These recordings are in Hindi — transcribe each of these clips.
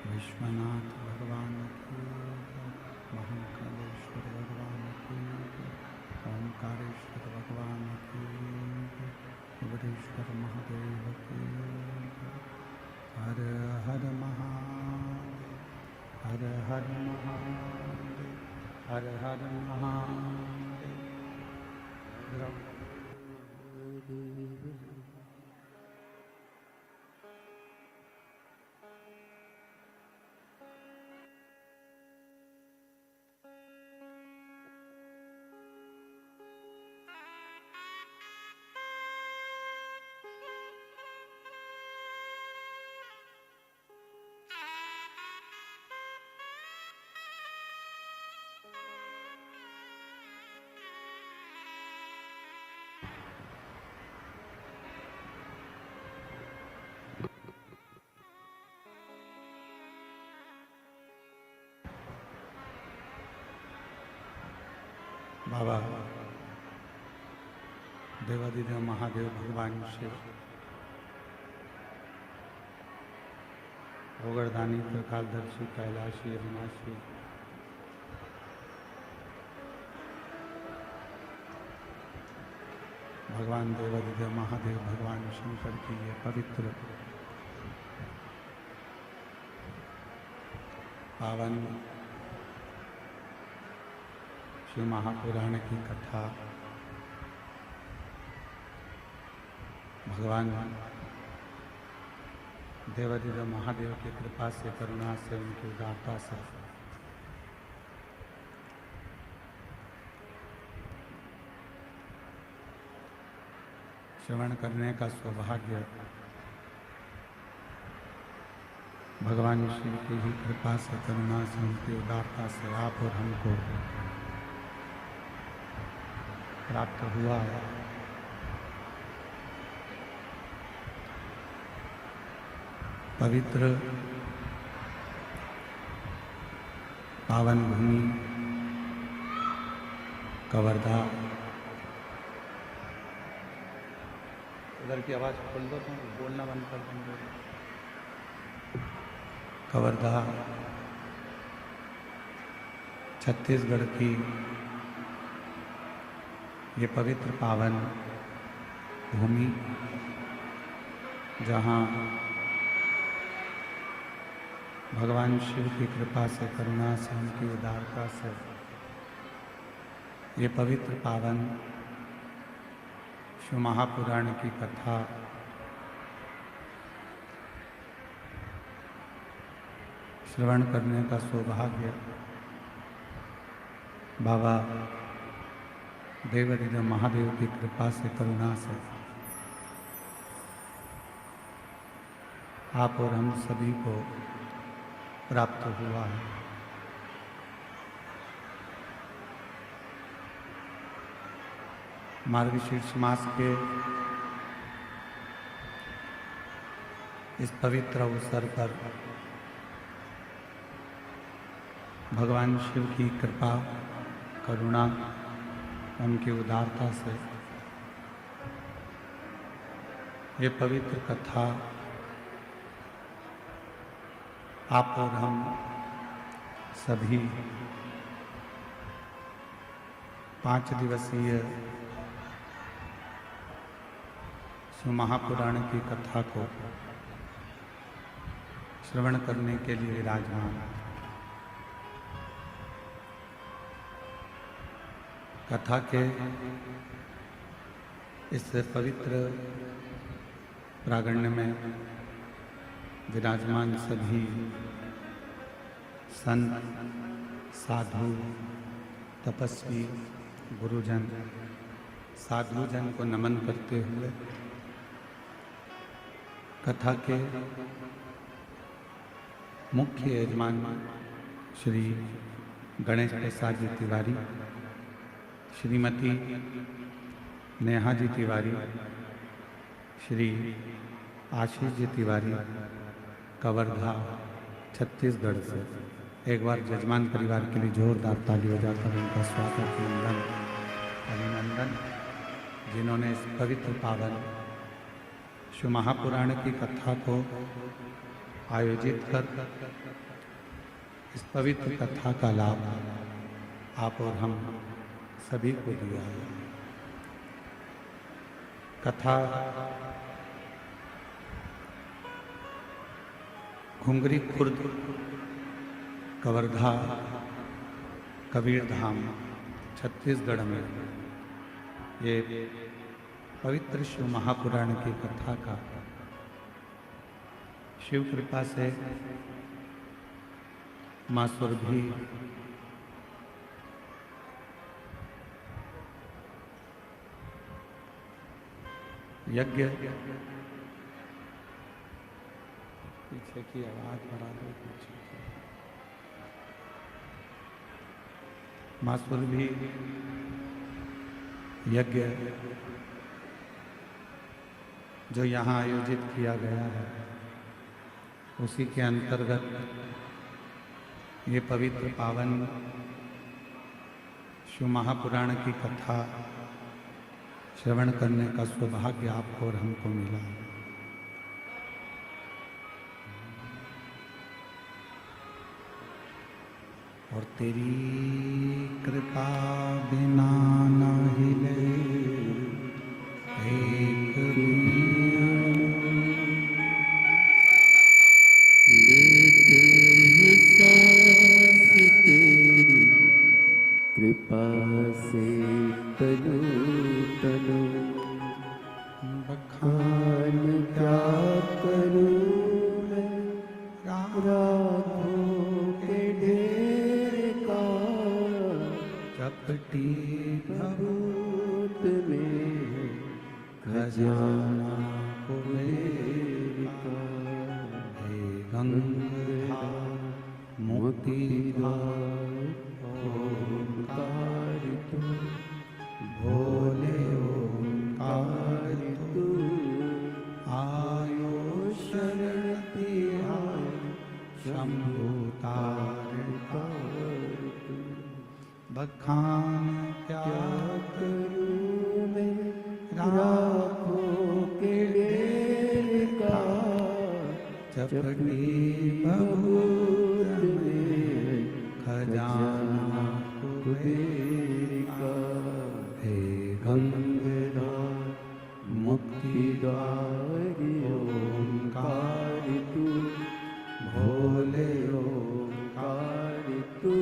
विश्वनाथ भगवान की, महाकालेश्वर भगवान की, ओंकारेश्वर भगवान की, उग्रेश्वर महादेव की। हर हर महादेव, हर हर महादेव, हर हर महादेव। बाबा देवादिदेव महादेव भगवान शिव गोवर्धनी त्रिकालदर्शी कैलाशी अविनाशी भगवान देवादिदेव महादेव भगवान शंकर की ये पवित्र पावन शिव महापुराण की कथा भगवान देवादिदेव महादेव की कृपा से, करुणा से, उनकी उदारता से श्रवण करने का सौभाग्य भगवान शिव की ही कृपा से, करुणा से, उनकी उदारता से आप और हमको प्राप्त हुआ है। पवित्र पावन भूमि कवर्धा, उधर की आवाज़ खोल दो तो बोलना बंद कर देंगे। कवर्धा छत्तीसगढ़ की ये पवित्र पावन भूमि, जहाँ भगवान शिव की कृपा से, करुणा से, उनकी उदारता से ये पवित्र पावन शिव महापुराण की कथा श्रवण करने का सौभाग्य बाबा देवादिदेव महादेव की कृपा से, करुणा से आप और हम सभी को प्राप्त हुआ है। मार्गशीर्ष मास के इस पवित्र अवसर पर भगवान शिव की कृपा, करुणा, उनकी उदारता से ये पवित्र कथा आप और हम सभी 5 दिवसीय शिव महापुराण की कथा को श्रवण करने के लिए विराजमान। कथा के इस पवित्र प्रांगण में विराजमान सभी संत, साधु, तपस्वी, गुरुजन, साधुजन को नमन करते हुए कथा के मुख्य यजमान श्री गणेश प्रसाद जी तिवारी, श्रीमती नेहा जी तिवारी, श्री आशीष जी तिवारी, कवर्धा छत्तीसगढ़ से एक बार जजमान परिवार के लिए जोरदार ताली बजाकर उनका स्वागत, वंदन, अभिनंदन, जिन्होंने इस पवित्र पावन शिव महापुराण की कथा को आयोजित कर इस पवित्र कथा का लाभ आप और हम सभी को दिया है। कथा घुंगरी खुर्द, कवर्धा, कबीरधाम, छत्तीसगढ़ में ये पवित्र शिव महापुराण की कथा का शिव कृपा से माँ सुरभि यज्ञ, पीछे की आवाज बढ़ा दो, पीछे की माँ सुरभि यज्ञ जो यहाँ आयोजित किया गया है, उसी के अंतर्गत ये पवित्र पावन शिव महापुराण की कथा श्रवण करने का सौभाग्य आपको और हमको मिला। और तेरी कृपा बिना न हिले चपटी भभूत में खजाना कुबेर का। हे गंगाधर मुक्तिदार ओंकार तू, भोले ओंकार तू, आयो शरण तिहारी शंभु तार तू। बखान क्या करूं मैं राखों के ढेर का, चपटी भभूत में खजाना कुबेर का। हे गंगाधर मुक्तिदारी ओंकार तू, भोले ओंकार तू,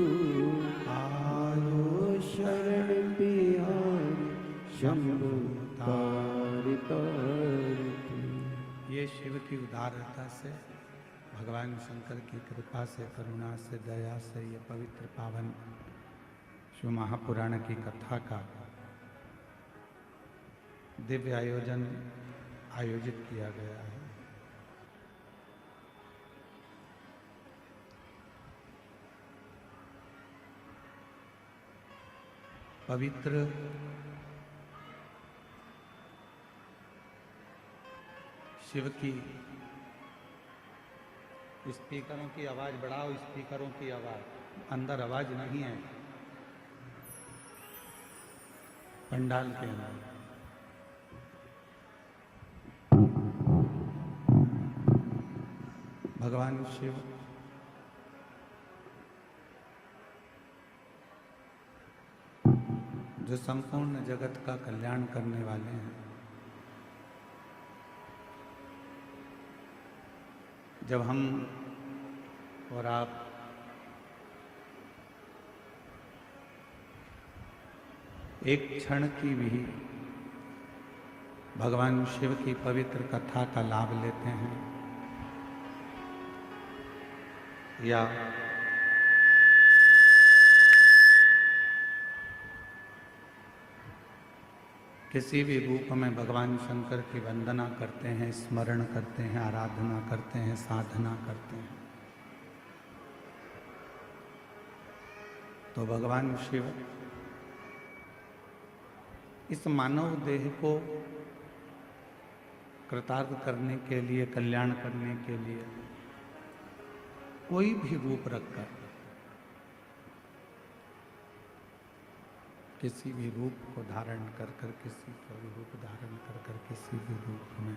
आयो शरण तिहारी शंभु तार तार तू। ये शिव की उदारता से, भगवान शंकर की कृपा से, करुणा से, दया से ये पवित्र पावन शिव महापुराण की कथा का दिव्य आयोजित किया गया है। पवित्र शिव की स्पीकरों की आवाज बढ़ाओ, स्पीकरों की आवाज, अंदर आवाज नहीं है पंडाल के अंदर। भगवान शिव जो संपूर्ण जगत का कल्याण करने वाले हैं, जब हम और आप एक क्षण की भी भगवान शिव की पवित्र कथा का लाभ लेते हैं या किसी भी रूप में भगवान शंकर की वंदना करते हैं, स्मरण करते हैं, आराधना करते हैं, साधना करते हैं, तो भगवान शिव इस मानव देह को कृतार्थ करने के लिए, कल्याण करने के लिए कोई भी रूप रखकर, किसी भी रूप को धारण कर कर, किसी का भी रूप धारण कर कर, किसी भी रूप में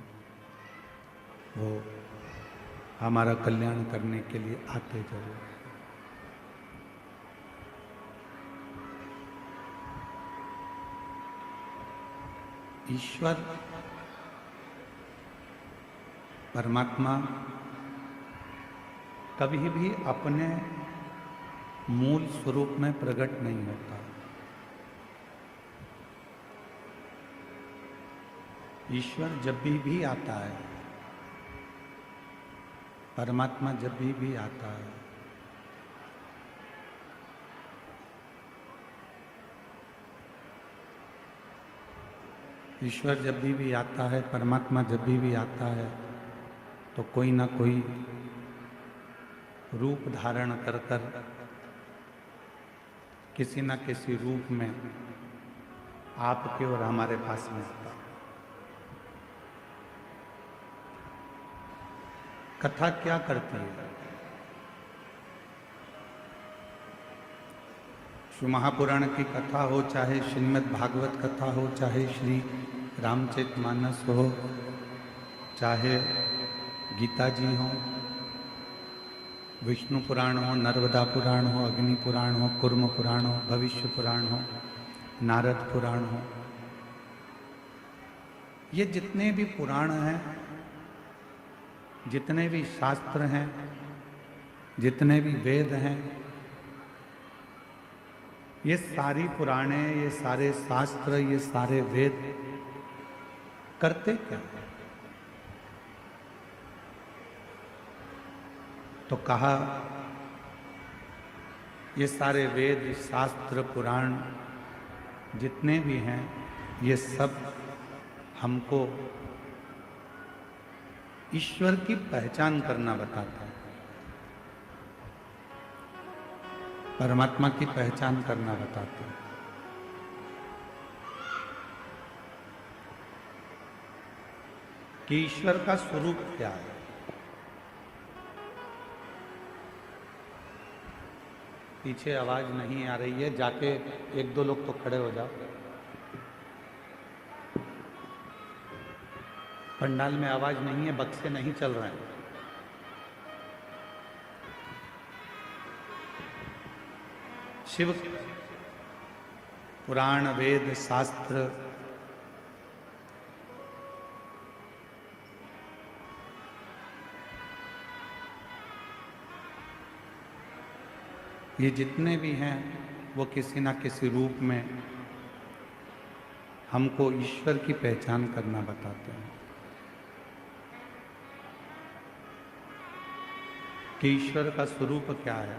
वो हमारा कल्याण करने के लिए आते जरूर हैं। ईश्वर परमात्मा कभी भी अपने मूल स्वरूप में प्रकट नहीं होता। ईश्वर जब भी आता है, परमात्मा जब भी आता है, ईश्वर जब भी आता है, परमात्मा जब भी आता है, तो कोई ना कोई रूप धारण कर कर किसी न किसी रूप में आपके और हमारे पास में आता है। कथा क्या करती है? शिव महापुराण की कथा हो, चाहे श्रीमद् भागवत कथा हो, चाहे श्री रामचरितमानस हो, चाहे गीता जी हो, विष्णु पुराण हो, नर्मदा पुराण हो, अग्नि पुराण हो, कूर्म पुराण हो, भविष्य पुराण हो, नारद पुराण हो, ये जितने भी पुराण हैं, जितने भी शास्त्र हैं, जितने भी वेद हैं, ये सारी पुराणे, ये सारे शास्त्र, ये सारे वेद करते क्या? तो कहा ये सारे वेद, शास्त्र, पुराण जितने भी हैं ये सब हमको ईश्वर की पहचान करना बताता है, परमात्मा की पहचान करना बताता है। कि ईश्वर का स्वरूप क्या है। पीछे आवाज नहीं आ रही है, जाके एक दो लोग तो खड़े हो जाओ। पंडाल में आवाज नहीं है, बक्से नहीं चल रहे हैं। शिव पुराण वेद शास्त्र ये जितने भी हैं वो किसी ना किसी रूप में हमको ईश्वर की पहचान करना बताते हैं कि ईश्वर का स्वरूप क्या है।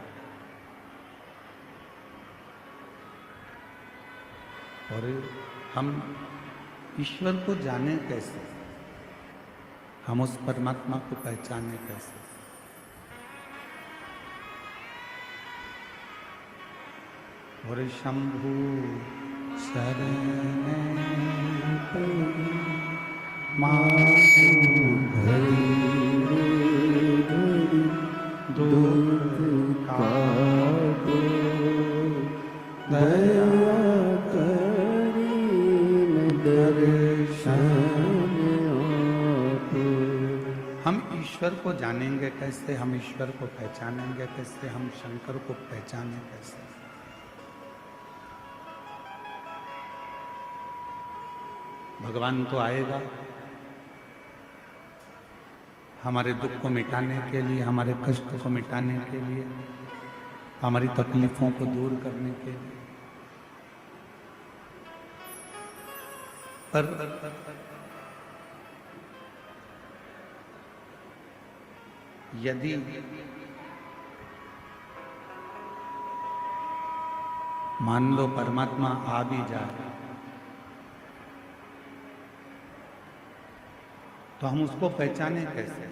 और हम ईश्वर को जाने कैसे, हम उस परमात्मा को पहचाने कैसे। और शंभु शरण मासु घड़ी दुख का दया करी दर्शन। हम ईश्वर को जानेंगे कैसे, हम ईश्वर को पहचानेंगे कैसे, हम शंकर को पहचाने कैसे। भगवान तो आएगा हमारे दुख को मिटाने के लिए, हमारे कष्ट को मिटाने के लिए, हमारी तकलीफों को दूर करने के लिए। पर यदि मान लो परमात्मा आ भी जाए तो हम उसको पहचाने कैसे।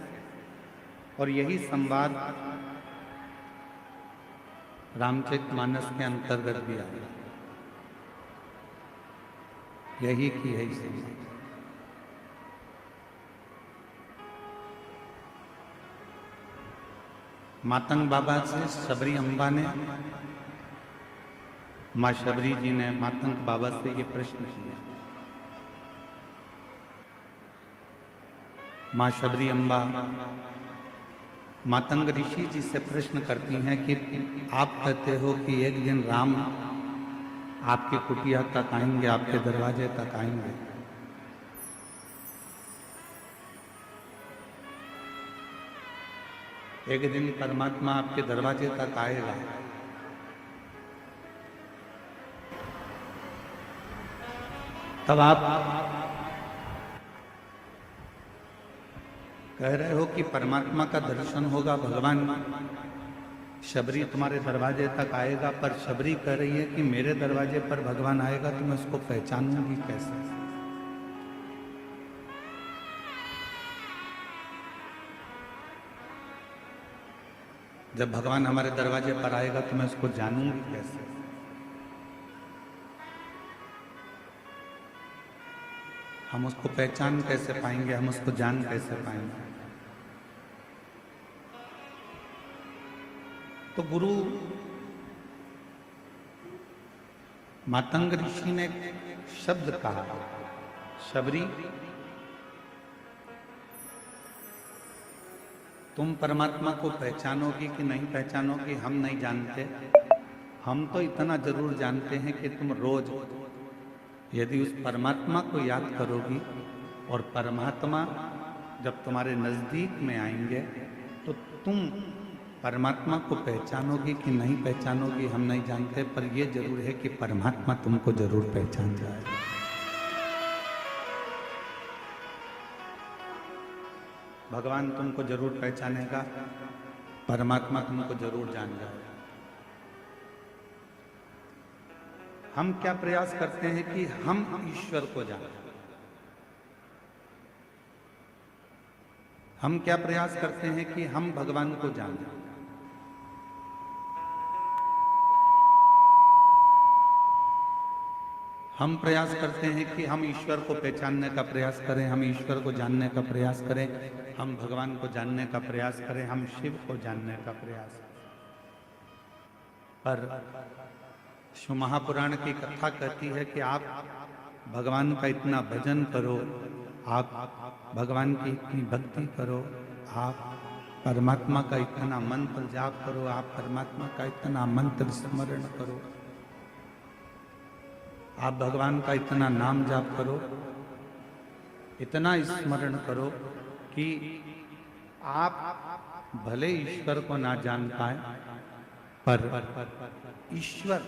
और यही संवाद रामचरितमानस के अंतर्गत भी आया, यही की यही संवाद। मातंग बाबा से शबरी अम्बा ने, माँ शबरी जी ने मातंग बाबा से ये प्रश्न किया। माँ शबरी अम्बा मातंग ऋषि जी से प्रश्न करती हैं कि आप कहते हो कि एक दिन राम आपकी कुटिया तक आएंगे, आपके दरवाजे तक आएंगे। एक दिन परमात्मा आपके दरवाजे तक आएगा, तब आप कह रहे हो कि परमात्मा का दर्शन होगा, भगवान शबरी तुम्हारे दरवाजे तक आएगा, पर शबरी कह रही है कि मेरे दरवाजे पर भगवान आएगा तो मैं उसको पहचानूंगी कैसे। जब भगवान हमारे दरवाजे पर आएगा तो मैं उसको जानूंगी कैसे। हम उसको पहचान कैसे पाएंगे, हम उसको जान कैसे पाएंगे। तो गुरु मातंग ऋषि ने शब्द कहा, शबरी तुम परमात्मा को पहचानोगी कि नहीं पहचानोगी हम नहीं जानते। हम तो इतना जरूर जानते हैं कि तुम रोज यदि उस परमात्मा को याद करोगी और परमात्मा जब तुम्हारे नजदीक में आएंगे तो तुम परमात्मा को पहचानोगी कि नहीं पहचानोगी हम नहीं जानते, पर यह जरूर है कि परमात्मा तुमको जरूर पहचान जाएगा। भगवान तुमको जरूर पहचानेगा, परमात्मा तुमको जरूर जान जाएगा। हम क्या प्रयास करते हैं कि हम ईश्वर को जानें। हम क्या प्रयास करते हैं कि हम भगवान को जानें। हम प्रयास करते हैं कि हम ईश्वर को पहचानने का प्रयास करें, हम ईश्वर को जानने का प्रयास करें, हम भगवान को जानने का प्रयास करें, हम शिव को जानने का प्रयास करें। पर शिव महापुराण की कथा कहती है कि आप भगवान का इतना भजन करो, आप भगवान की इतनी भक्ति करो, आप परमात्मा का इतना मंत्र जाप करो, आप परमात्मा का इतना मंत्र स्मरण करो, आप भगवान का इतना नाम जाप करो, इतना स्मरण करो कि आप भले ईश्वर को ना जान पाए पर ईश्वर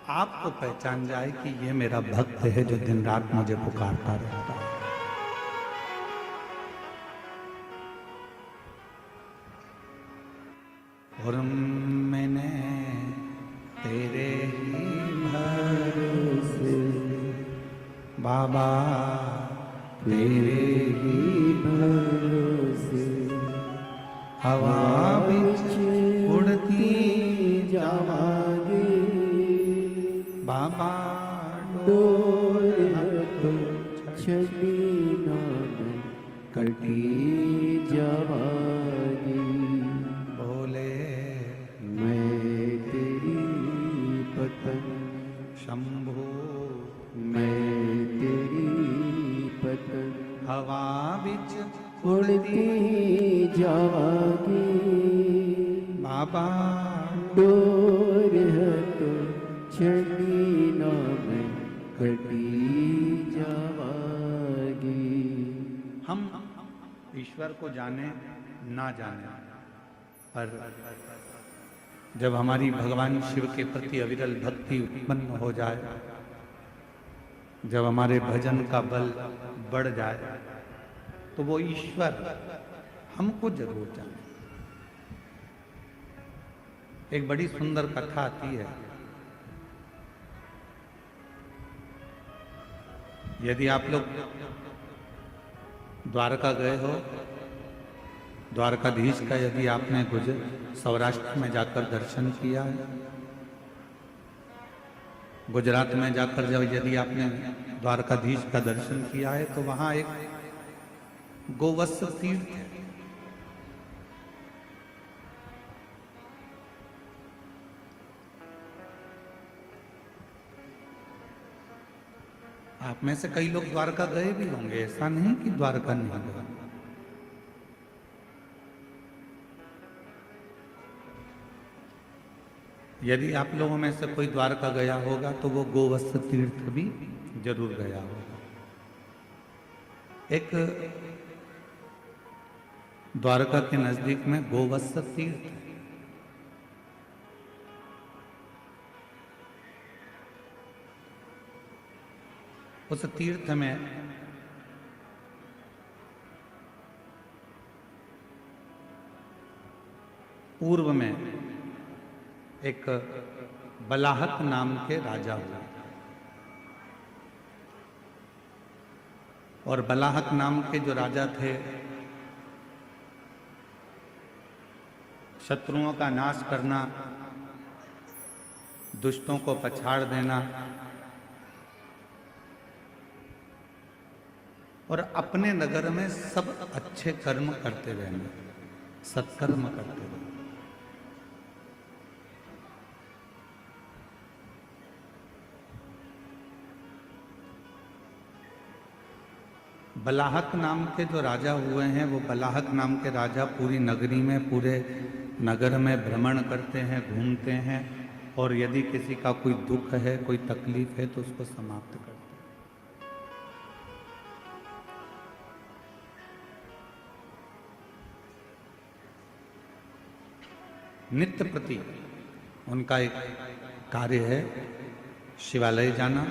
आपको पहचान जाए कि ये मेरा भक्त है जो दिन रात मुझे पुकारता रहता है। और मैंने तेरे ही भरोसे बाबा, तेरे ही भरोसे हवा बिच उड़ती जावांगी बाबा, डोर तो चली नाम कटी जावांगी। बोले मैं तेरी पतंग शंभू, मैं तेरी पतंग हवा बिच उड़ती जावांगी बाबा, डोर तो चली नाम कटी जावांगी। हम ईश्वर को जाने ना जाने पर जब हमारी भगवान शिव के प्रति अविरल भक्ति उत्पन्न हो जाए, जब हमारे भजन का बल बढ़ जाए, तो वो ईश्वर हमको जरूर जाने। एक बड़ी सुंदर कथा आती है। यदि आप लोग द्वारका गए हो, द्वारकाधीश का यदि आपने सौराष्ट्र में जाकर दर्शन किया है, गुजरात में जाकर जब यदि आपने द्वारकाधीश का दर्शन किया है, तो वहां एक गोवत्स तीर्थ है। आप में से कई लोग द्वारका गए भी होंगे, ऐसा नहीं कि द्वारका नहीं गए। यदि आप लोगों में से कोई द्वारका गया होगा तो वो गोवत्स तीर्थ भी जरूर गया होगा। एक द्वारका के नजदीक में गोवत्स तीर्थ है। उस तीर्थ में पूर्व में एक बलाहक नाम के राजा हुए, और बलाहक नाम के जो राजा थे, शत्रुओं का नाश करना, दुष्टों को पछाड़ देना और अपने नगर में सब अच्छे कर्म करते रहना, सत्कर्म करते रहना। बलाहक नाम के जो राजा हुए हैं, वो बलाहक नाम के राजा पूरी नगरी में, पूरे नगर में भ्रमण करते हैं, घूमते हैं, और यदि किसी का कोई दुख है, कोई तकलीफ है, तो उसको समाप्त करते हैं। नित्य प्रति उनका एक कार्य है शिवालय जाना,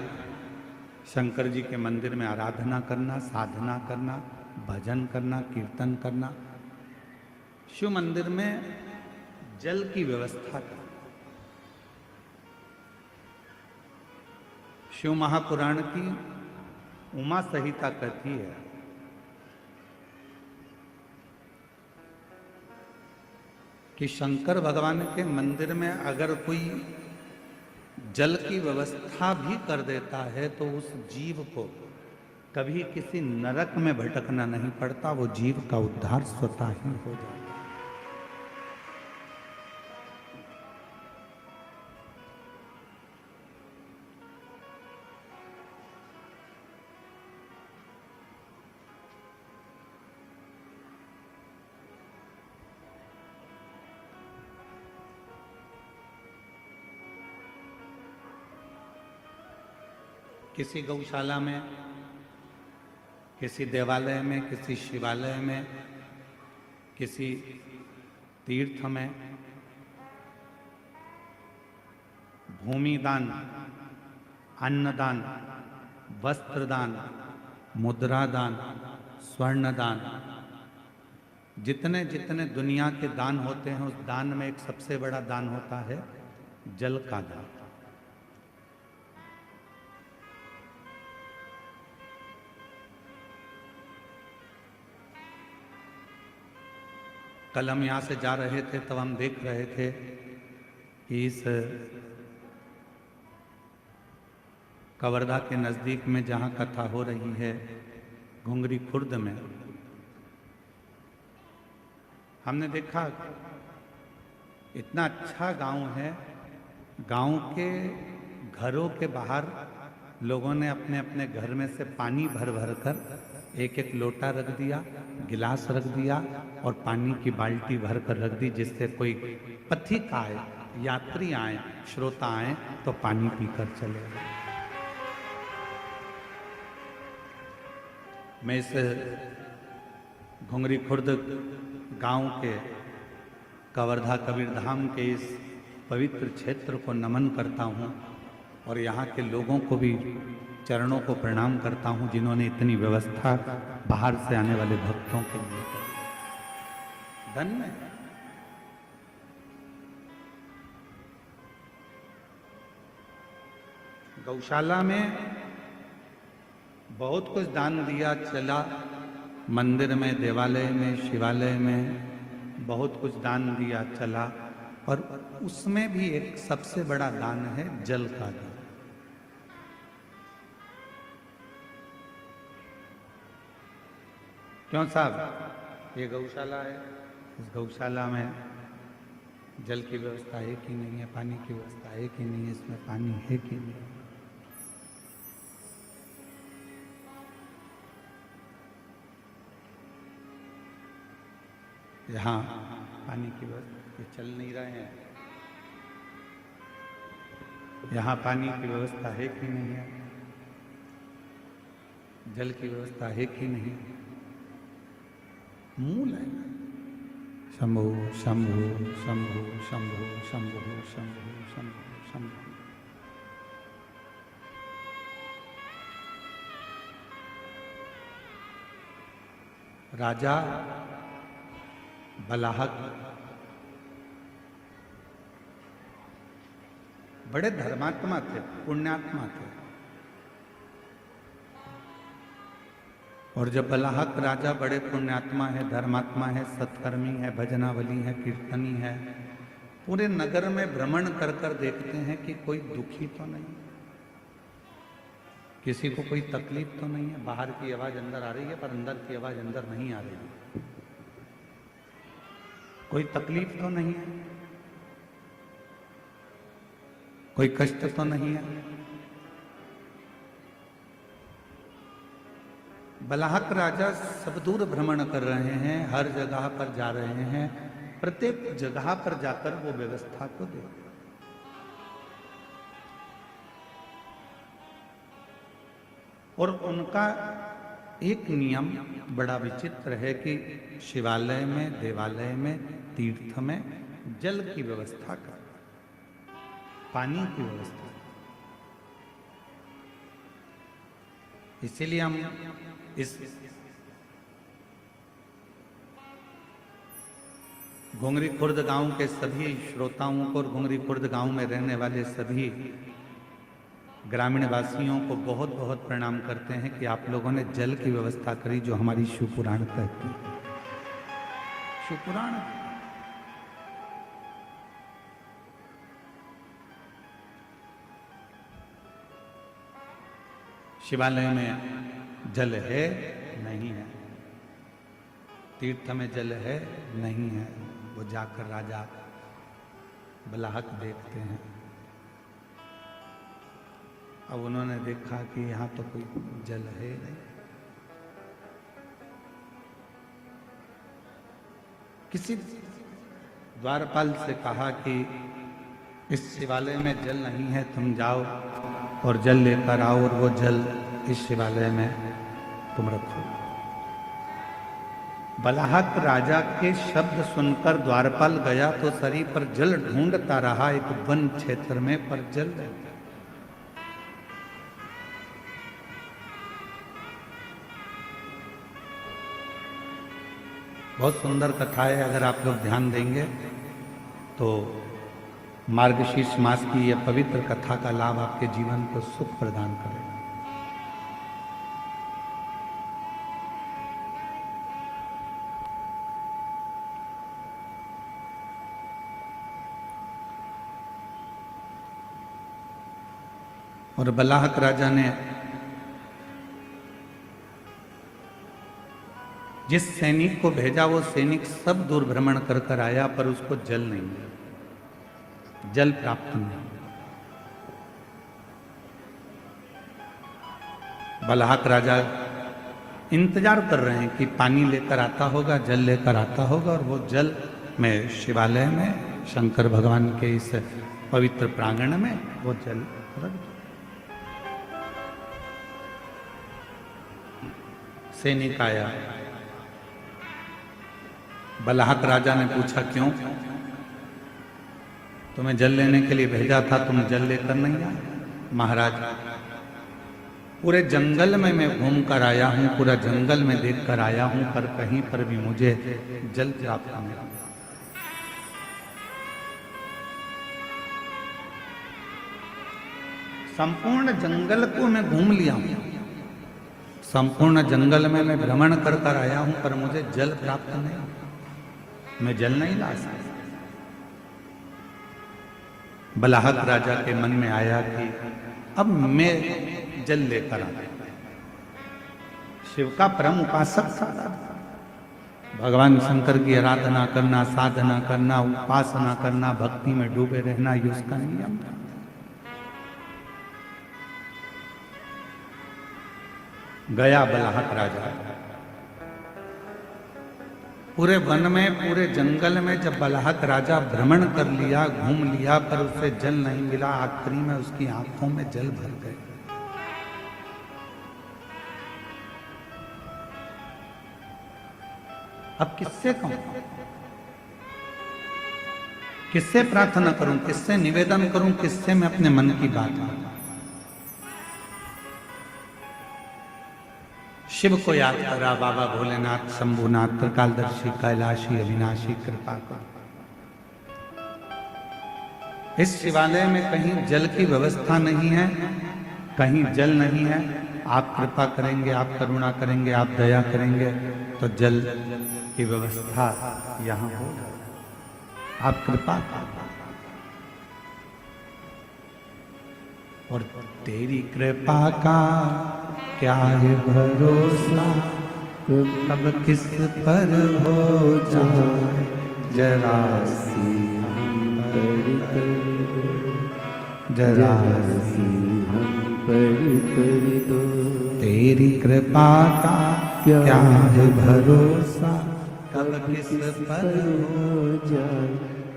शंकर जी के मंदिर में आराधना करना, साधना करना, भजन करना, कीर्तन करना, शिव मंदिर में जल की व्यवस्था करना। शिव महापुराण की उमा संहिता कहती है कि शंकर भगवान के मंदिर में अगर कोई जल की व्यवस्था भी कर देता है तो उस जीव को कभी किसी नरक में भटकना नहीं पड़ता, वो जीव का उद्धार स्वतः ही हो जाता है। किसी गौशाला में, किसी देवालय में, किसी शिवालय में, किसी तीर्थ में भूमि दान, अन्नदान, वस्त्रदान, मुद्रा दान, स्वर्ण दान, जितने जितने दुनिया के दान होते हैं उस दान में एक सबसे बड़ा दान होता है जल का दान। कल हम यहाँ से जा रहे थे तब हम देख रहे थे कि इस कवर्धा के नज़दीक में जहाँ कथा हो रही है घुंगरी खुर्द में, हमने देखा इतना अच्छा गांव है। गांव के घरों के बाहर लोगों ने अपने अपने घर में से पानी भर भर कर एक एक लोटा रख दिया, गिलास रख दिया और पानी की बाल्टी भर कर रख दी, जिससे कोई पथिक आए, यात्री आए, श्रोता आए तो पानी पीकर चले। मैं इस घुंगरी खुर्द गांव के कवर्धा कबीर धाम के इस पवित्र क्षेत्र को नमन करता हूं और यहाँ के लोगों को भी चरणों को प्रणाम करता हूं जिन्होंने इतनी व्यवस्था बाहर से आने वाले भक्तों के लिए की। धन्य है। गौशाला में बहुत कुछ दान दिया चला, मंदिर में, देवालय में, शिवालय में बहुत कुछ दान दिया चला, और उसमें भी एक सबसे बड़ा दान है जल का दान। क्यों साहब, ये गौशाला है, इस गौशाला में जल की व्यवस्था है कि नहीं है, पानी की व्यवस्था है कि नहीं है, इसमें पानी है कि नहीं। यहाँ पानी की व्यवस्था चल नहीं रहे हैं, यहाँ पानी की व्यवस्था है कि नहीं है, जल की व्यवस्था है कि नहीं। मूल है शंभु शंभु शंभु शंभु शंभु शंभु शंभु शंभु। राजा बलाहक बड़े धर्मात्मा थे, पुण्यात्मा थे, और जब बलाहक राजा बड़े पुण्यात्मा है, धर्मात्मा है, सत्कर्मी है, भजनावली है, कीर्तनी है, पूरे नगर में भ्रमण कर कर देखते हैं कि कोई दुखी तो नहीं, किसी को कोई तकलीफ तो नहीं है। बाहर की आवाज अंदर आ रही है पर अंदर की आवाज अंदर नहीं आ रही है, कोई तकलीफ तो नहीं है, कोई कष्ट तो नहीं है। बलाहक राजा सब दूर भ्रमण कर रहे हैं, हर जगह पर जा रहे हैं, प्रत्येक जगह पर जाकर वो व्यवस्था को देख। और उनका एक नियम बड़ा विचित्र है कि शिवालय में, देवालय में, तीर्थ में जल की व्यवस्था कर, पानी की व्यवस्था। इसीलिए हम इस घुंगरी खुर्द गांव के सभी श्रोताओं को और घुंगरी खुर्द गांव में रहने वाले सभी ग्रामीण वासियों को बहुत बहुत प्रणाम करते हैं कि आप लोगों ने जल की व्यवस्था करी, जो हमारी शिवपुराण कहती है। शिवपुराण शिवालय में जल है नहीं है, तीर्थ में जल है नहीं है, वो जाकर राजा बलाहक देखते हैं। अब उन्होंने देखा कि यहाँ तो कोई जल है नहीं। किसी द्वारपाल से कहा कि इस शिवालय में जल नहीं है, तुम जाओ और जल लेकर आओ और वो जल इस शिवालय में तुम रखो। बलाहक राजा के शब्द सुनकर द्वारपाल गया तो शरीर पर जल ढूंढता रहा एक वन क्षेत्र में, पर जल नहीं। बहुत सुंदर कथा है, अगर आप लोग ध्यान देंगे तो मार्गशीर्ष मास की यह पवित्र कथा का लाभ आपके जीवन को सुख प्रदान करेगा। और बलाहक राजा ने जिस सैनिक को भेजा, वो सैनिक सब दूर भ्रमण कर कर आया, पर उसको जल नहीं मिला, जल प्राप्त नहीं। बलाहक राजा इंतजार कर रहे हैं कि पानी लेकर आता होगा, जल लेकर आता होगा, और वो जल में शिवालय में शंकर भगवान के इस पवित्र प्रांगण में वो जल रख दो। सैनिक आया, बलाहक राजा ने पूछा क्यों? तुम्हें जल लेने के लिए भेजा था, तुम जल लेकर नहीं आए? महाराज, पूरे जंगल में मैं घूम कर आया हूं, पूरा जंगल में देख कर आया हूं, पर कहीं पर भी मुझे जल प्राप्त नहीं हुआ। संपूर्ण जंगल को मैं घूम लिया हूं, संपूर्ण जंगल में मैं भ्रमण कर कर आया हूं, पर मुझे जल प्राप्त नहीं, मैं जल नहीं ला सकता। बलाहक राजा के मन में आया कि अब मैं जल लेकर आता। शिव का परम उपासक था, भगवान शंकर की आराधना करना, साधना करना, उपासना करना, भक्ति में डूबे रहना, ये उसका नियम था। गया बलाहक राजा, पूरे वन में, पूरे जंगल में जब बलाहक राजा भ्रमण कर लिया, घूम लिया, पर उसे जल नहीं मिला। आखिरी में उसकी आंखों में जल भर गए। अब किससे कहूं, किससे प्रार्थना करूं, किससे निवेदन करूं, किससे मैं अपने मन की बात कहूं? शिव को याद करा, बाबा भोलेनाथ, शंभुनाथ, त्रिकालदर्शी, कैलाशी, अविनाशी, कृपा करो। इस शिवालय में कहीं जल की व्यवस्था नहीं है, कहीं जल नहीं है। आप कृपा करेंगे, आप करुणा करेंगे, आप दया करेंगे तो जल की व्यवस्था यहाँ होगा। आप कृपा करें। और तेरी कृपा का क्या है भरोसा, कब किस पर हो जाए जरा सी हम पर जरा सी हम पर दो। तेरी कृपा का क्या है भरोसा, कब किस पर हो जाए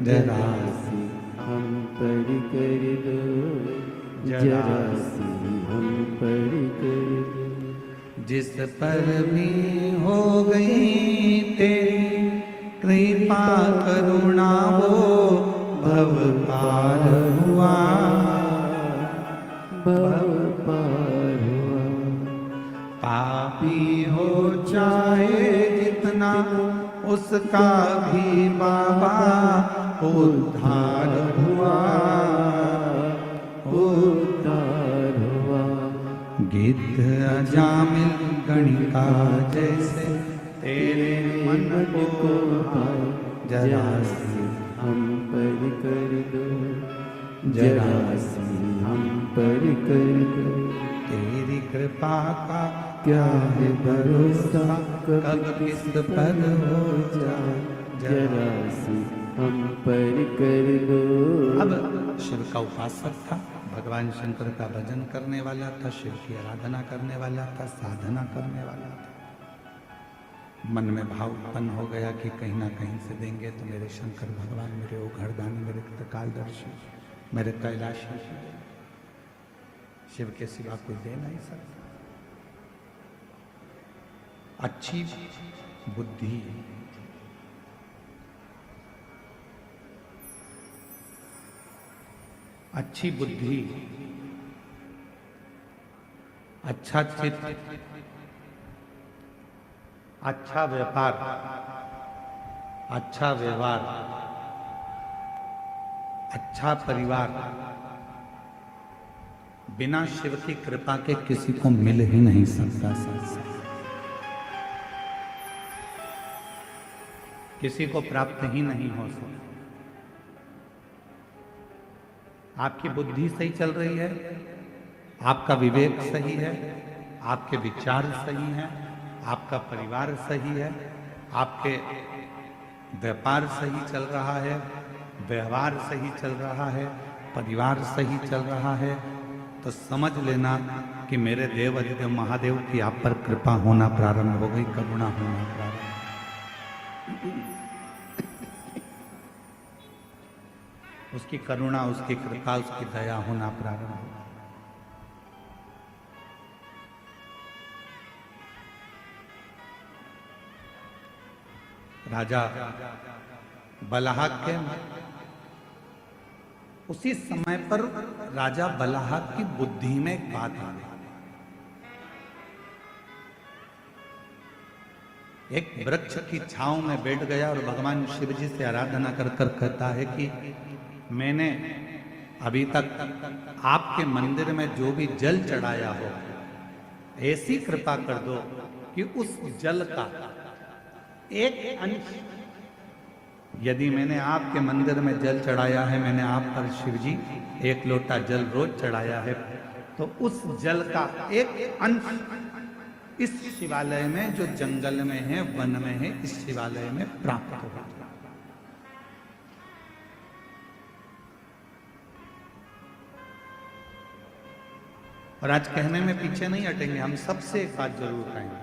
जरा सी हम पर कर दो, जरा सी हम पर कर दो। जिस पर भी हो गई तेरी कृपा करुणा, वो भव पार हुआ, भव पार हुआ। पापी हो चाहे जितना, उसका भी बाबा उद्धार हुआ, उद्धार गिद्ध अजामिल गणिका जैसे तेरे मन को भाए, जरा सी हम पर कर दो, जरा सी हम पर कर दो। तेरी कृपा का क्या है भरोसा, कब किस पर हो जाए, जरा सी हम पर कर दो। अब शिव का उपासक था, भगवान शंकर का भजन करने वाला था, शिव की आराधना करने वाला था, साधना करने वाला था। मन में भाव उत्पन्न हो गया कि कहीं ना कहीं से देंगे तो मेरे शंकर भगवान, मेरे वो घरदानी, मेरे त्रिकालदर्शी, मेरे कैलाशी, शिव के सिवा कोई दे नहीं सकता। अच्छी बुद्धि, अच्छी बुद्धि, अच्छा चित्त, अच्छा व्यापार, अच्छा व्यवहार, अच्छा परिवार बिना शिव की कृपा के किसी को मिल ही नहीं सकता। किसी को प्राप्त ही नहीं हो सकता। आपकी बुद्धि सही चल रही है, आपका विवेक सही है, आपके विचार सही हैं, आपका परिवार सही है, आपके व्यापार सही चल रहा है, व्यवहार सही चल रहा है, परिवार सही चल रहा है, तो समझ लेना कि मेरे देव अधिदेव महादेव की आप पर कृपा होना प्रारंभ हो गई, करुणा होना प्रारंभ। उसकी करुणा, उसकी कृपा, उसकी दया होना प्रारंभ हो। राजा बलाहक के उसी समय पर राजा बलाहक की बुद्धि में एक बात आ गई। एक वृक्ष की छांव में बैठ गया और भगवान शिव जी से आराधना कर कर कहता है कि मैंने अभी तक आपके मंदिर में जो भी जल चढ़ाया हो, ऐसी कृपा कर दो कि उस जल का एक अंश, यदि मैंने आपके मंदिर में जल चढ़ाया है, मैंने आप पर शिव जी एक लोटा जल रोज चढ़ाया है, तो उस जल का एक अंश इस शिवालय में, जो जंगल में है, वन में है, इस शिवालय में प्राप्त होगा। और आज कहने में पीछे नहीं हटेंगे, हम सबसे एक बात जरूर कहेंगे।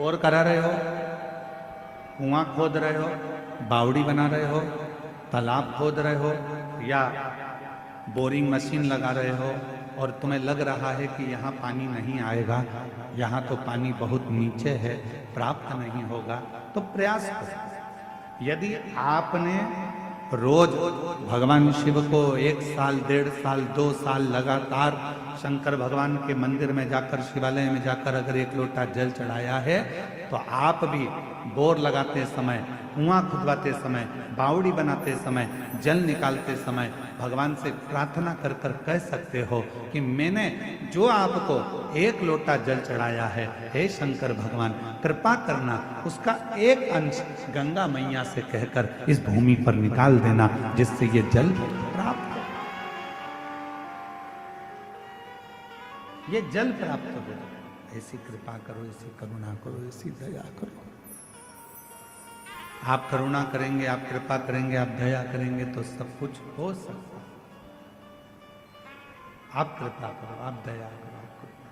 और करा रहे हो, कुआं खोद रहे हो, बावड़ी बना रहे हो, तालाब खोद रहे हो, या बोरिंग मशीन लगा रहे हो और तुम्हें लग रहा है कि यहाँ पानी नहीं आएगा, यहाँ तो पानी बहुत नीचे है, प्राप्त नहीं होगा, तो प्रयास करो। यदि आपने रोज भगवान शिव को 1 साल, 1.5 साल, 2 साल लगातार शंकर भगवान के मंदिर में जाकर, शिवालय में जाकर अगर 1 लोटा जल चढ़ाया है, तो आप भी बोर लगाते समय, कुआं खुदवाते समय, बावड़ी बनाते समय, जल निकालते समय भगवान से प्रार्थना कर कर कह सकते हो कि मैंने जो आपको 1 लोटा जल चढ़ाया है, हे शंकर भगवान कृपा करना, उसका एक अंश गंगा मैया से कहकर इस भूमि पर निकाल देना, जिससे ये जल प्राप्त हो, ये जल प्राप्त हो। ऐसी कृपा करो, ऐसी करुणा करो, ऐसी दया करो। आप करुणा करेंगे, आप कृपा करेंगे, आप दया करेंगे तो सब कुछ हो सकता है। आप कृपा करो, आप दया करो, आप कृपा।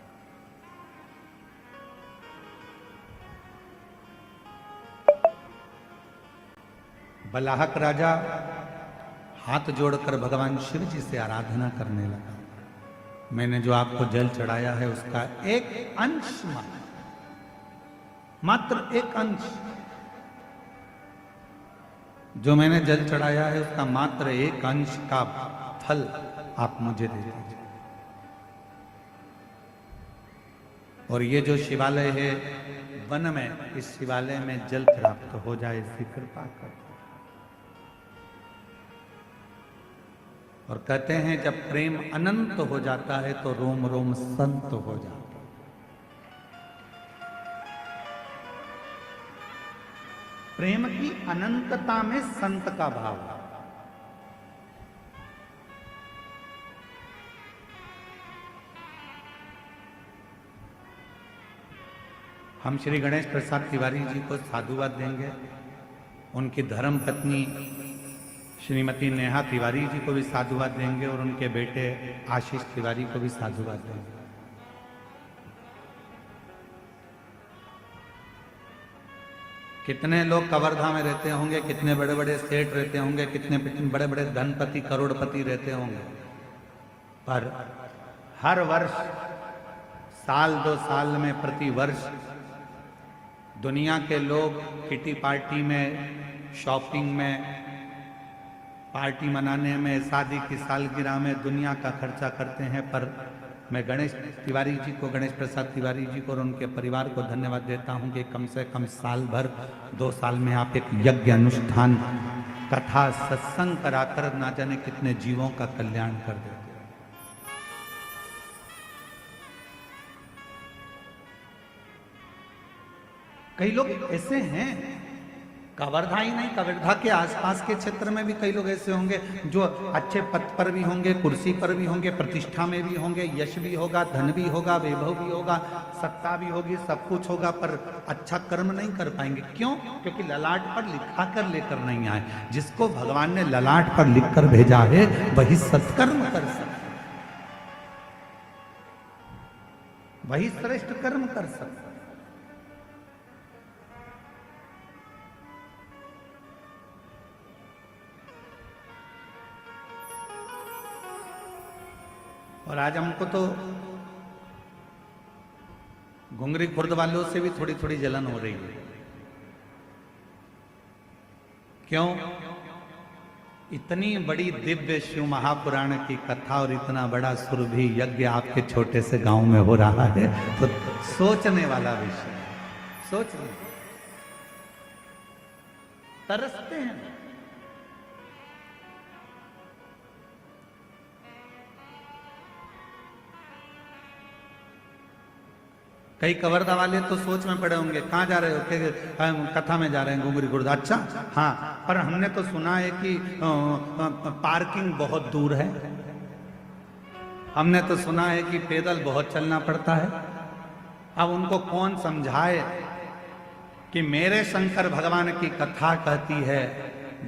बलाहक राजा हाथ जोड़कर भगवान शिव जी से आराधना करने लगा। मैंने जो आपको जल चढ़ाया है उसका एक अंश, मात्र एक अंश, जो मैंने जल चढ़ाया है उसका मात्र एक अंश का फल आप मुझे दे दीजिए। और ये जो शिवालय है वन में, इस शिवालय में जल प्राप्त हो जाए, इसकी कृपा कर। और कहते हैं जब प्रेम अनंत हो जाता है तो रोम रोम संत हो जाता है। प्रेम की अनंतता में संत का भाव है। हम श्री गणेश प्रसाद तिवारी जी को साधुवाद देंगे, उनकी धर्म पत्नी श्रीमती नेहा तिवारी जी को भी साधुवाद देंगे और उनके बेटे आशीष तिवारी को भी साधुवाद देंगे। कितने लोग कवर्धा में रहते होंगे, कितने बड़े बड़े सेठ रहते होंगे, कितने बड़े बड़े धनपति करोड़पति रहते होंगे, पर हर वर्ष साल 2 साल में प्रति वर्ष दुनिया के लोग किटी पार्टी में, शॉपिंग में, पार्टी मनाने में, शादी की सालगिरह में दुनिया का खर्चा करते हैं। पर मैं गणेश तिवारी जी को, गणेश प्रसाद तिवारी जी को और उनके परिवार को धन्यवाद देता हूं कि कम से कम साल भर 2 साल में आप एक यज्ञ अनुष्ठान, कथा, सत्संग कराकर ना जाने कितने जीवों का कल्याण कर देते। कई लोग ऐसे हैं, कवर्धा ही नहीं, कवर्धा के आसपास के क्षेत्र में भी कई लोग ऐसे होंगे जो अच्छे पद पर भी होंगे, कुर्सी पर भी होंगे, प्रतिष्ठा में भी होंगे, यश भी होगा, धन भी होगा, वैभव भी होगा, सत्ता भी होगी, सब कुछ होगा, पर अच्छा कर्म नहीं कर पाएंगे। क्यों? क्योंकि ललाट पर लिखा कर लेकर नहीं आए। जिसको भगवान ने ललाट पर लिख कर भेजा है वही सत्कर्म कर सकता, वही श्रेष्ठ कर्म कर सकता। और आज हमको तो घुंगरी खुर्द वालों से भी थोड़ी थोड़ी जलन हो रही है। क्यों? इतनी बड़ी दिव्य शिव महापुराण की कथा और इतना बड़ा सुरभि यज्ञ आपके छोटे से गांव में हो रहा है, तो सोचने वाला विषय, सोचने तरसते हैं। कई कवर्धा वाले तो सोच में पड़े होंगे, कहाँ जा रहे हो? कथा में जा रहे हैं घुंगरी खुर्द। अच्छा, हाँ, पर हमने तो सुना है कि पार्किंग बहुत दूर है, हमने तो सुना है कि पैदल बहुत चलना पड़ता है। अब उनको कौन समझाए कि मेरे शंकर भगवान की कथा कहती है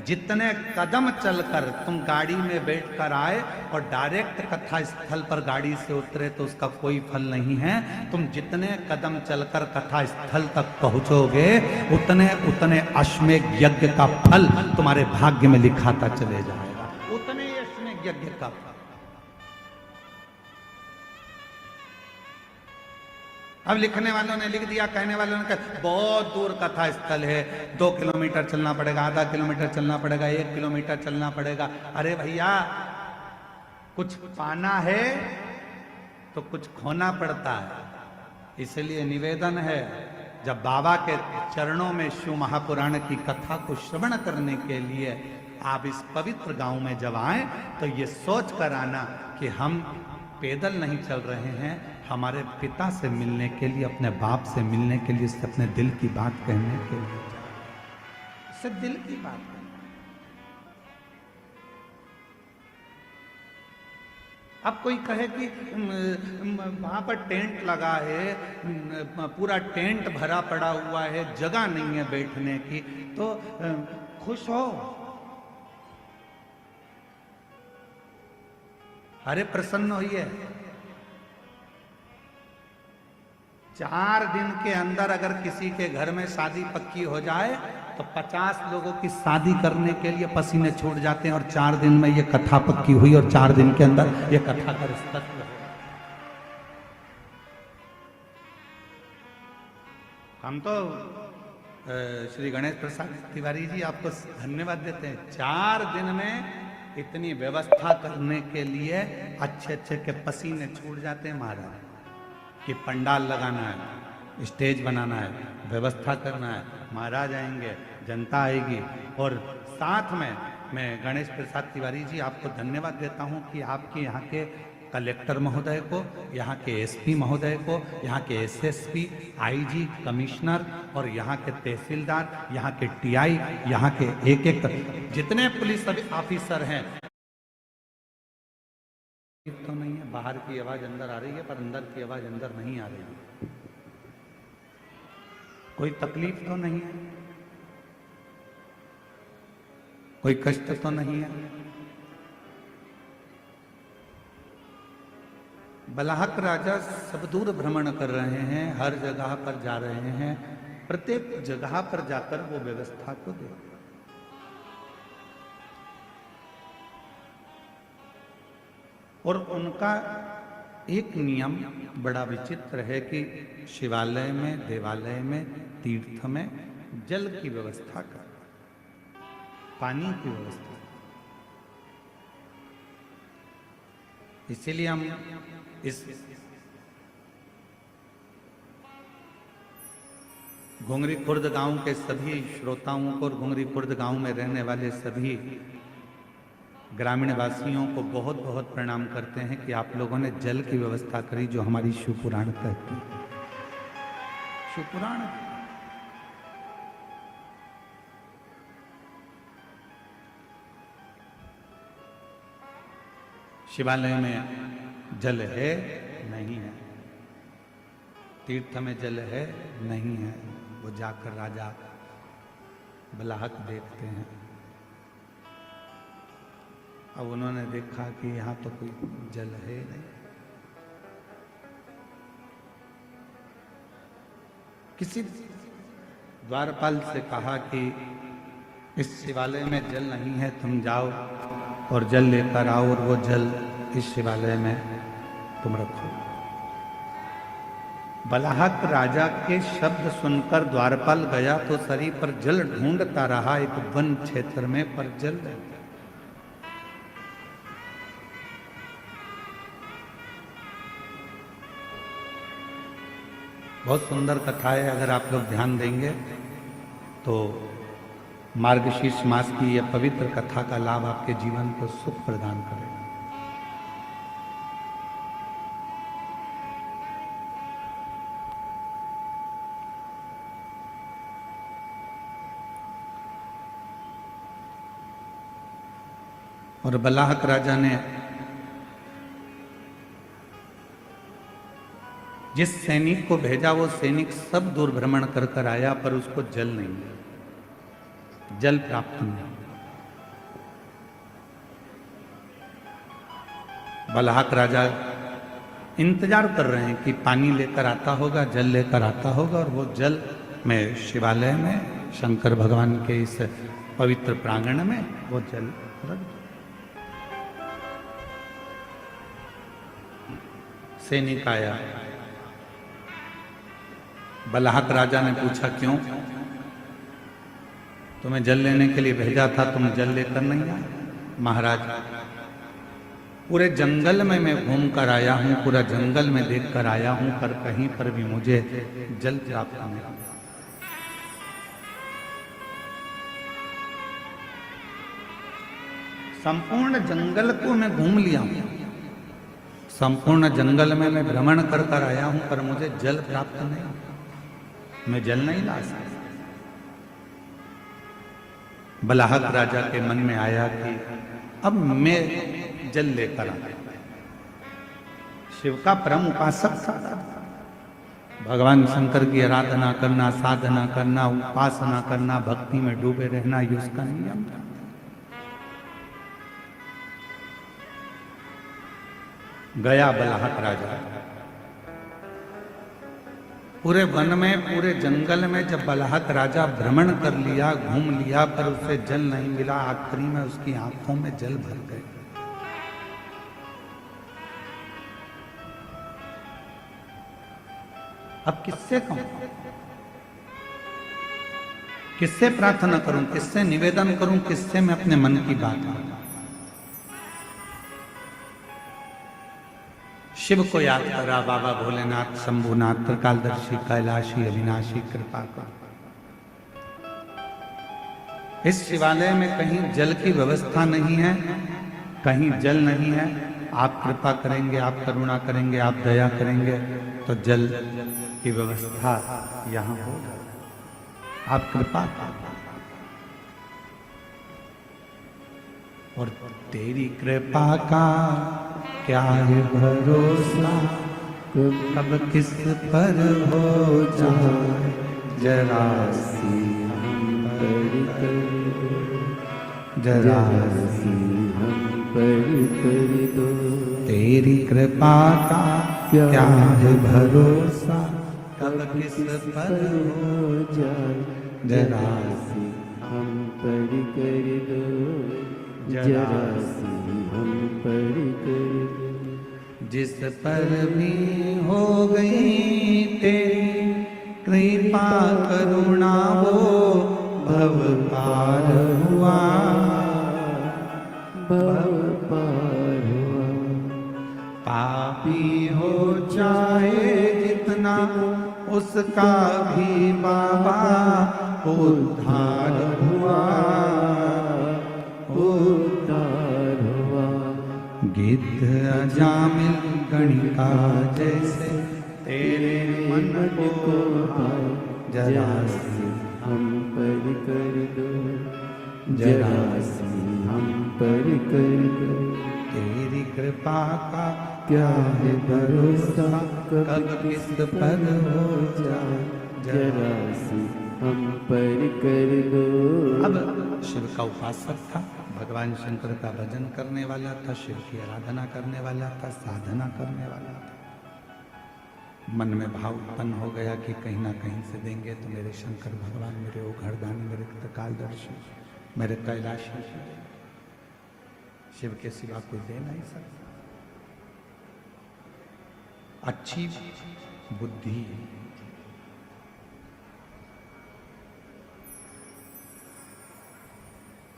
जितने कदम चलकर तुम गाड़ी में बैठकर आए और डायरेक्ट कथा स्थल पर गाड़ी से उतरे तो उसका कोई फल नहीं है। तुम जितने कदम चलकर कथा स्थल तक पहुंचोगे उतने उतने अश्वमेध यज्ञ का फल तुम्हारे भाग्य में लिखाता चले जाएगा, उतने अश्वमेध यज्ञ का फल। अब लिखने वालों ने लिख दिया, कहने वालों ने कहा बहुत दूर कथा स्थल है, 2 किलोमीटर चलना पड़ेगा, आधा किलोमीटर चलना पड़ेगा, 1 किलोमीटर चलना पड़ेगा। अरे भैया, कुछ पाना है तो कुछ खोना पड़ता है। इसलिए निवेदन है, जब बाबा के चरणों में शिव महापुराण की कथा को श्रवण करने के लिए आप इस पवित्र गांव में जब आए तो ये सोच कर आना कि हम पैदल नहीं चल रहे हैं, हमारे पिता से मिलने के लिए, अपने बाप से मिलने के लिए, उससे अपने दिल की बात कहने के लिए, उससे दिल की बात कहना। अब कोई कहे कि वहां पर टेंट लगा है, पूरा टेंट भरा पड़ा हुआ है, जगह नहीं है बैठने की, तो खुश हो। अरे प्रसन्न होइए। 4 दिन के अंदर अगर किसी के घर में शादी पक्की हो जाए तो 50 लोगों की शादी करने के लिए पसीने छूट जाते हैं, और 4 दिन में ये कथा पक्की हुई और 4 दिन के अंदर ये कथा का रिश्ता हुआ। हम तो श्री गणेश प्रसाद तिवारी जी आपको धन्यवाद देते हैं। 4 दिन में इतनी व्यवस्था करने के लिए अच्छे अच्छे के पसीने छूट जाते हैं महाराज, कि पंडाल लगाना है, स्टेज बनाना है, व्यवस्था करना है, महाराज आएंगे, जनता आएगी, और साथ में मैं गणेश प्रसाद तिवारी जी आपको धन्यवाद देता हूं कि आपके यहाँ के कलेक्टर महोदय को, यहाँ के एसपी महोदय को, यहाँ के एसएसपी, आईजी, कमिश्नर और यहाँ के तहसीलदार, यहाँ के टीआई, यहाँ के एक एक जितने पुलिस ऑफिसर हैं, तो नहीं है, बाहर की आवाज अंदर आ रही है पर अंदर की आवाज अंदर नहीं आ रही है। कोई तकलीफ तो नहीं है, कोई कष्ट तो नहीं है। बलाहक राजा सब दूर भ्रमण कर रहे हैं, हर जगह पर जा रहे हैं, प्रत्येक जगह पर जाकर वो व्यवस्था को देखते। और उनका एक नियम बड़ा विचित्र है कि शिवालय में, देवालय में, तीर्थ में जल की व्यवस्था कर, पानी की व्यवस्था। इसीलिए हम इस घुंगरी खुर्द गांव के सभी श्रोताओं को और घुंगरी खुर्द गांव में रहने वाले सभी ग्रामीण वासियों को बहुत बहुत प्रणाम करते हैं कि आप लोगों ने जल की व्यवस्था करी, जो हमारी शिवपुराण कहती है। शिवपुराण शिवालय में जल है नहीं है, तीर्थ में जल है नहीं है, वो जाकर राजा बलाहक देखते हैं। अब उन्होंने देखा कि यहाँ तो कोई जल है नहीं। किसी द्वारपाल से कहा कि इस शिवालय में जल नहीं है, तुम जाओ और जल लेकर आओ और वो जल इस शिवालय में तुम रखो। बलाहक राजा के शब्द सुनकर द्वारपाल गया तो शरीर पर जल ढूंढता रहा एक वन क्षेत्र में, पर जल नहीं। बहुत सुंदर कथा है, अगर आप लोग ध्यान देंगे तो मार्गशीर्ष मास की यह पवित्र कथा का लाभ आपके जीवन को सुख प्रदान करेगा। और बलाहक राजा ने जिस सैनिक को भेजा वो सैनिक सब दूर भ्रमण कर कर आया, पर उसको जल नहीं मिला, जल प्राप्त नहीं। बलाहक राजा इंतजार कर रहे हैं कि पानी लेकर आता होगा, जल लेकर आता होगा, और वो जल में शिवालय में शंकर भगवान के इस पवित्र प्रांगण में वो जल रख दो। सैनिक आया, बलाहक राजा ने पूछा क्यों? तुम्हें जल लेने के लिए भेजा था, तुम जल लेकर नहीं आए? महाराज, पूरे जंगल में मैं घूम कर आया हूं, पूरा जंगल में देख कर आया हूं, पर कहीं पर भी मुझे जल प्राप्त नहीं हुआ। संपूर्ण जंगल को मैं घूम लिया हूं, संपूर्ण जंगल में मैं भ्रमण कर कर आया हूं, पर मुझे जल प्राप्त नहीं, मैं जल नहीं ला सकता। बलाहक राजा के मन में आया कि अब मैं जल लेकर आ। शिव का परम उपासक था, भगवान शंकर की आराधना करना, साधना करना, उपासना करना, भक्ति में डूबे रहना, ये उसका नियम था। गया बलाहक राजा, पूरे वन में, पूरे जंगल में जब बलाहक राजा भ्रमण कर लिया, घूम लिया, पर उसे जल नहीं मिला। आखिरी में उसकी आंखों में जल भर गए। अब किससे कहूं, किससे प्रार्थना करूं, किससे निवेदन करूं, किससे मैं अपने मन की बात कहूं? शिव को याद करा, बाबा भोलेनाथ, शंभुनाथ, त्रिकालदर्शी, कैलाशी, अविनाशी, कृपा कर। इस शिवालय में कहीं जल की व्यवस्था नहीं है, कहीं जल नहीं है। आप कृपा करेंगे, आप करुणा करेंगे, आप दया करेंगे तो जल की व्यवस्था यहाँ होगा। आप कृपा करें। और तेरी कृपा का क्या है भरोसा, कब किस पर हो जाए जरा सी हम पर कर दो, जरा सी हम पर कर दो। तेरी कृपा का क्या है भरोसा, कब किस पर हो जाए जरा सी हम पर कर दो, जरा सी हम पर कर दो। जिस पर भी हो गई तेरी कृपा करुणा वो भव पार हुआ, भव पार हुआ। पापी हो चाहे जितना उसका भी बाबा उद्धार हुआ, उद्धार हुआ। गिद्ध अजामिल गणिका जैसे तेरे मन को भाए जरा सी हम पर कर दो, जरा सी हम पर कर दो। तेरी कृपा का क्या है भरोसा, कब किस पर हो जाए जरा सी हम पर कर दो। अब शिव का उपासक था, भगवान शंकर का भजन करने वाला था, शिव की आराधना करने वाला था, साधना करने वाला था। मन में भाव उत्पन्न हो गया कि कहीं ना कहीं से देंगे तो मेरे शंकर भगवान, मेरे ओघरदानी, मेरे त्रिकालदर्शी, मेरे कैलाशी शिव के सिवा कोई दे नहीं सकता। अच्छी बुद्धि,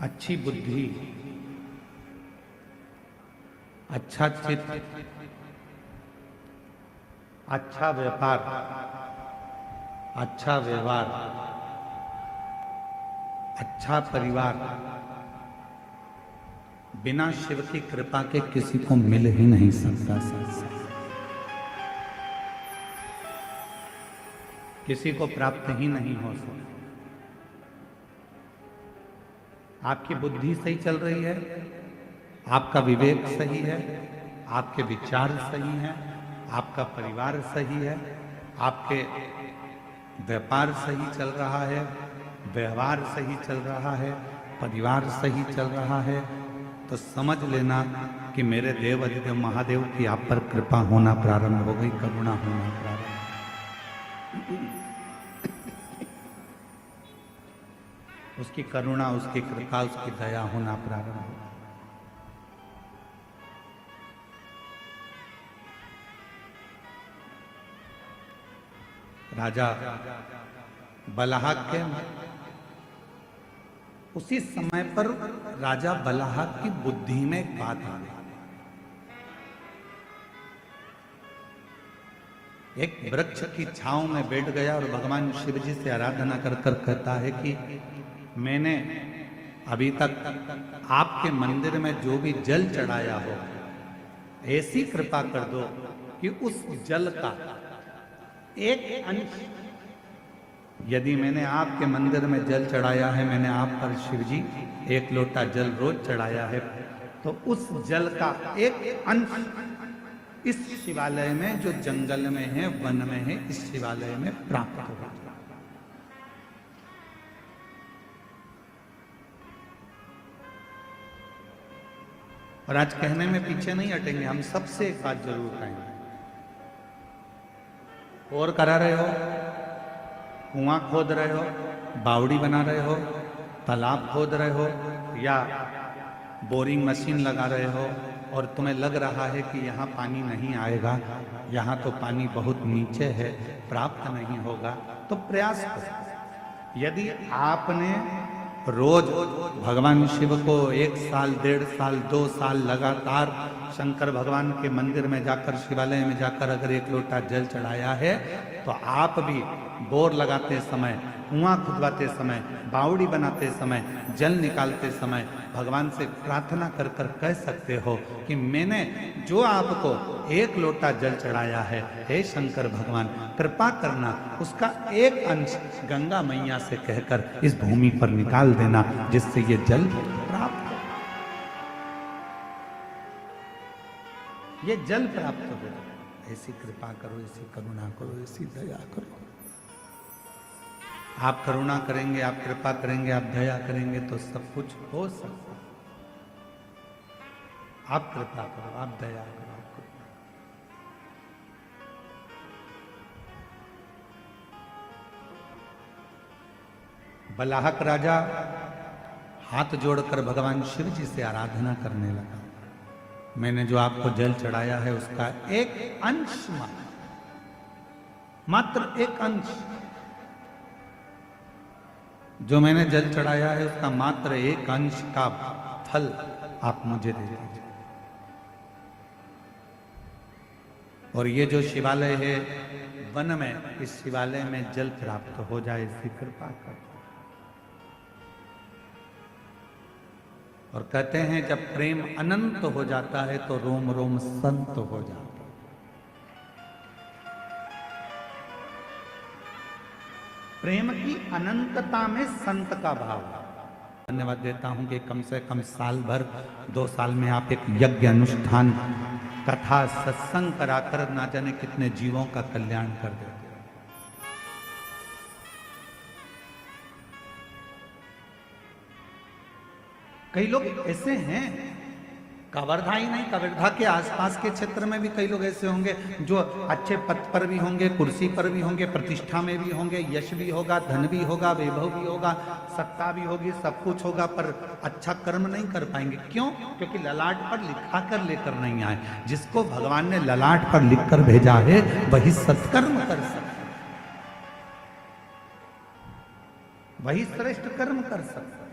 अच्छी बुद्धि, अच्छा चित्त, अच्छा व्यापार, अच्छा व्यवहार, अच्छा परिवार बिना शिव की कृपा के किसी को मिल ही नहीं सकता। किसी को प्राप्त ही नहीं हो सकता। आपकी बुद्धि सही चल रही है, आपका विवेक सही है, आपके विचार सही हैं, आपका परिवार सही है, आपके व्यापार सही चल रहा है, व्यवहार सही चल रहा है, परिवार सही चल रहा है, तो समझ लेना कि मेरे देव अधिदेव महादेव की आप पर कृपा होना प्रारंभ हो गई, करुणा होना प्रारंभ। उसकी करुणा, उसकी कृपा, उसकी दया होना प्रारंभ हो। राजा बलहाक के उसी समय पर राजा बलहाक की बुद्धि में एक बात आ गई। एक वृक्ष की छांव में बैठ गया और भगवान शिव जी से आराधना कर कर कहता है कि मैंने अभी तक आपके मंदिर में जो भी जल चढ़ाया हो, ऐसी कृपा कर दो कि उस जल का एक अंश, यदि मैंने आपके मंदिर में जल चढ़ाया है, मैंने आप पर शिव जी एक लोटा जल रोज चढ़ाया है, तो उस जल का एक अंश इस शिवालय में, जो जंगल में है, वन में है, इस शिवालय में प्राप्त होगा। और आज कहने में पीछे नहीं हटेंगे, हम सबसे एक बात जरूर कहेंगे। और करा रहे हो, कुआं खोद रहे हो, बावड़ी बना रहे हो, तालाब खोद रहे हो, या बोरिंग मशीन लगा रहे हो और तुम्हें लग रहा है कि यहाँ पानी नहीं आएगा, यहाँ तो पानी बहुत नीचे है, प्राप्त नहीं होगा, तो प्रयास करो। यदि आपने रोज भगवान शिव को 1 साल, 1.5 साल, 2 साल लगातार शंकर भगवान के मंदिर में जाकर, शिवालय में जाकर अगर एक लोटा जल चढ़ाया है, तो आप भी बोर लगाते समय, कुआं खुदवाते समय, बावड़ी बनाते समय, जल निकालते समय भगवान से प्रार्थना कर कर कह सकते हो कि मैंने जो आपको एक लोटा जल चढ़ाया है, हे शंकर भगवान कृपा करना उसका एक अंश गंगा मैया से कहकर इस भूमि पर निकाल देना, जिससे ये जल प्राप्त हो, ये जल प्राप्त हो। ऐसी कृपा करो, ऐसी करुणा करो, ऐसी दया करो। आप करुणा करेंगे, आप कृपा करेंगे, आप दया करेंगे तो सब कुछ हो सकता है। आप कृपा करो, आप दया करो, आप कृपा। बलाहक राजा हाथ जोड़कर भगवान शिव जी से आराधना करने लगा। मैंने जो आपको जल चढ़ाया है उसका एक अंश, मात्र एक अंश, जो मैंने जल चढ़ाया है उसका मात्र एक अंश का फल आप मुझे दे दीजिए। और ये जो शिवालय है वन में, इस शिवालय में जल प्राप्त हो जाए, इसकी कृपा कर। और कहते हैं जब प्रेम अनंत हो जाता है तो रोम रोम संत हो जाता है। प्रेम की अनंतता में संत का भाव। धन्यवाद देता हूं कि कम से कम साल भर, 2 साल में आप एक यज्ञ अनुष्ठान, कथा, सत्संग कराकर ना जाने कितने जीवों का कल्याण कर देते। कई लोग ऐसे हैं, कवर्धा ही नहीं, कवर्धा के आसपास के क्षेत्र में भी कई लोग ऐसे होंगे जो अच्छे पद पर भी होंगे, कुर्सी पर भी होंगे, प्रतिष्ठा में भी होंगे, यश भी होगा, धन भी होगा, वैभव भी होगा, सत्ता भी होगी, सब कुछ होगा, पर अच्छा कर्म नहीं कर पाएंगे। क्यों? क्योंकि ललाट पर लिखा कर लेकर नहीं आए। जिसको भगवान ने ललाट पर लिख कर भेजा है वही सत्कर्म कर सकता, वही श्रेष्ठ कर्म कर सकता।